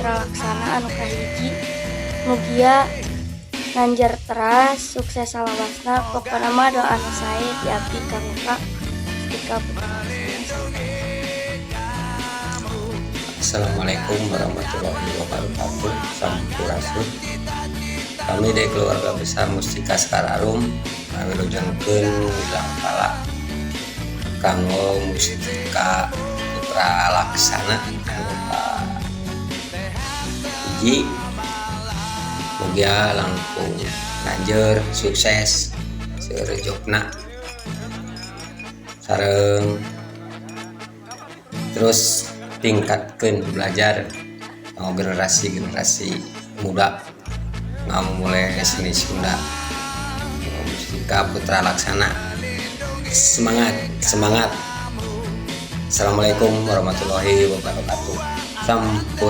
Putra Laksana anu kahiji mugia lanjar teras sukses salawasna. Pokona mah doana sae diabdi ka Bapak Mustika Putra Laksana. Assalamualaikum warahmatullahi wabarakatuh. Sampurasun. Kami dari keluarga besar Mustika Sekararum ngawilujengkeun wilang pala kanggo Mustika Putra Laksana hiji mugia langkung lanjeur sukses sarejokna sareng terus tingkatkan belajar generasi muda mulai seni Sunda Mustika Putra Laksana. Semangat. Assalamualaikum warahmatullahi wabarakatuh. Sampurasun.